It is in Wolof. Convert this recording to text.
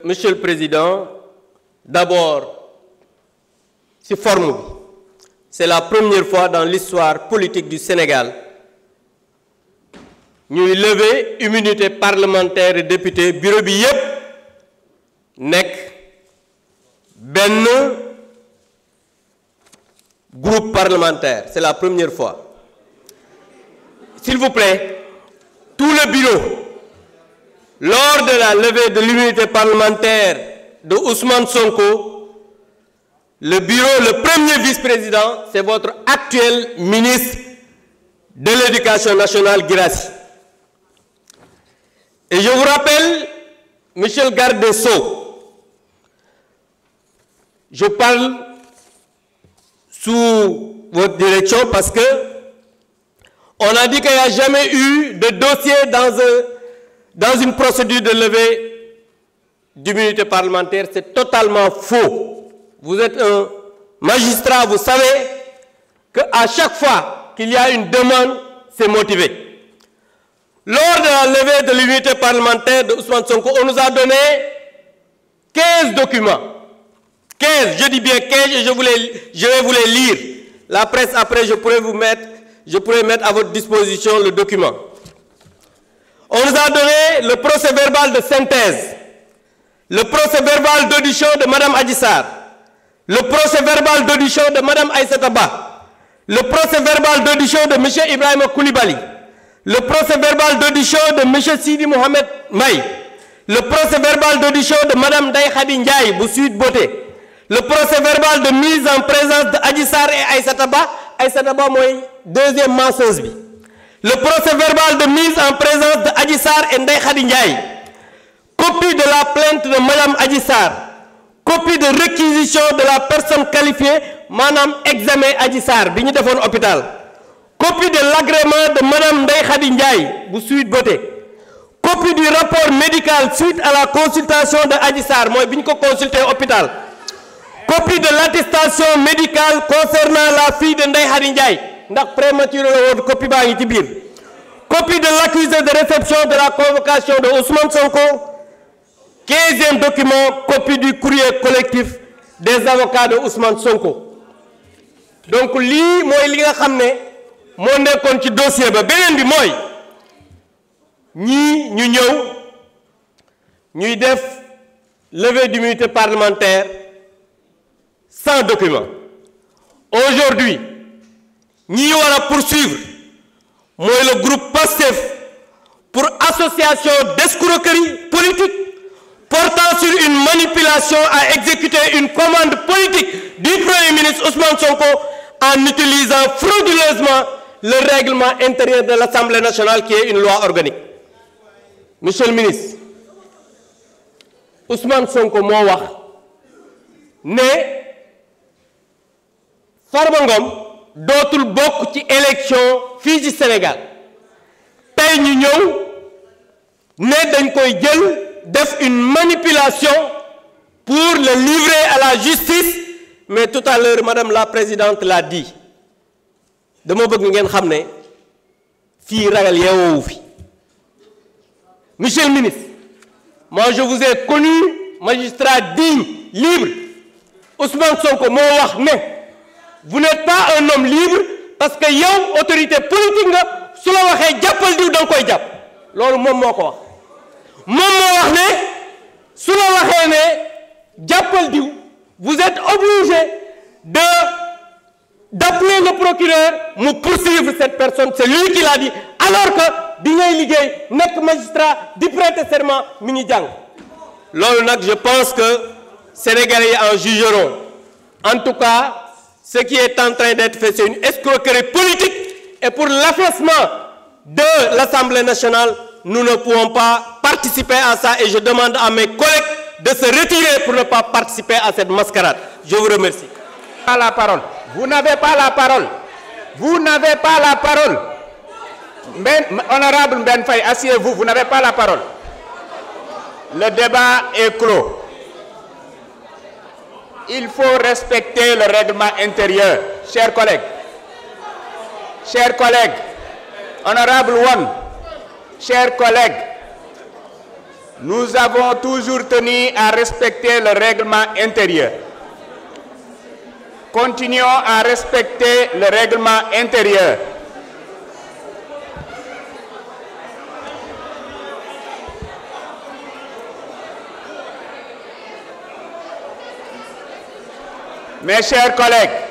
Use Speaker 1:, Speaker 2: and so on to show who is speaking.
Speaker 1: Monsieur le Président, d'abord, c'est la première fois dans l'histoire politique du Sénégal ñuy lever immunité parlementaire et député bureau bi yépp nekk benn groupe parlementaire. C'est la première fois. S'il vous plaît, tout le bureau, lors de la levée de l'immunité parlementaire de Ousmane Sonko, le bureau, le premier vice-président, c'est votre actuel ministre de l'Éducation nationale, Guirassy. Et je vous rappelle, monsieur le garde des Sceaux, je parle sous votre direction parce que on a dit qu'il n'y a jamais eu de dossier dans une procédure de levée d'immunité parlementaire. C'est totalement faux. Vous êtes un magistrat, vous savez qu'à chaque fois qu'il y a une demande, c'est motivé. Lors de la levée de l'immunité parlementaire de Ousmane Sonko, on nous a donné 15 documents. 15, je dis bien 15 et je vais vous les lire. La presse, après, je pourrais mettre à votre disposition le document. On nous a donné le procès-verbal de synthèse, le procès-verbal d'audition de Mme Adji Sarr, le procès-verbal d'audition de Mme Aïssata Ba, le procès-verbal d'audition de M. Ibrahima Koulibaly, le procès-verbal d'audition de M. Sidi Mohamed Maï, le procès-verbal d'audition de Mme Ndeye Khady Ndiaye bu Sweet Beauté, le procès-verbal de mise en présence de Adji Sarr et Aïssata Ba mooy deuxième menseuse bi, le procès-verbal de mise en présence de Adji Sarr et Ndeye Khady Ndiaye, copie de la plainte de Mme Adji Sarr, copie de réquisition de la personne qualifiée maanaam examen Adji Sarr bi ñu defoon hôpital, copie de l'agrément de Mme Ndeye Khady Ndiaye bu Sweet Beauté, copie du rapport médical suite à la consultation de Adji Sarr mooy bi ñu ko consulter hôpital, copie de l'attestation médicale concernant la fille de Ndeye Khady Ndiaye ndax prématuré la woon copie baa ngi ci biir, copie de l'accusé de réception de la convocation de Ousmane Sonko, 15e document, copie du courrier collectif des avocats de Ousmane Sonko. Donc lii mooy li nga xam ne moo nekkoon ci dossier ba. Beneen bi mooy ñii ñu ñëw ñuy def levée d'immunité parlementaire sans document. Aujourd'hui ñi war a poursuivre mooy le groupe PASTEF pour association d'escroquerie politique portant sur une manipulation à exécuter une commande politique du Premier ministre Ousmane Sonko en utilisant frauduleusement le règlement intérieur de l'Assemblée nationale qui est une loi organique. Monsieur le ministre, Ousmane Sonko moo wax ne Farba Ngom dootul bokk ci élection fii ci Sénégal. Tey ñu ñëw ne dañ koy jël def une manipulation pour le livrer à la justice, mais tout à l'heure madame la présidente l'a dit. Dama bëgg ngeen xam ne fii ragal yeewoowu fi. Monsieur le ministre, moi je vous ai connu magistrat digne, libre. Ousmane Sonko moo wax ne vous n'êtes pas un homme libre parce que yow autorité politique nga su la waxee jàppal diw da nga koy jàpp loolu moom moo ko wax. Moom moo wax ne su la waxee ne jàppal diw vous êtes obligé d'appeler le procureur mu poursuivre cette personne. C'est lui qui l'a dit alors que bi ngay liggéey nekk magistrat di prêter serment mi ngi jàng. Loolu nag je pense que Sénégalais yi en jugeront. En tout cas ce qui est en train d'être fait, c'est une escroquerie politique et pour l'affaissement de l'Assemblée nationale, nous ne pouvons pas participer à ça et je demande à mes collègues de se retirer pour ne pas participer à cette mascarade. Je vous remercie.
Speaker 2: Pas la parole. Vous n'avez pas la parole. Vous n'avez pas la parole. Honorable Ben Faye, asseyez-vous, vous n'avez pas la parole. Le débat est clos. Il faut respecter le règlement intérieur, chers collègues. Chers collègues, honorable One, chers collègues, Nous avons toujours tenu à respecter le règlement intérieur. Continuons à respecter le règlement intérieur. Mes chers collègues,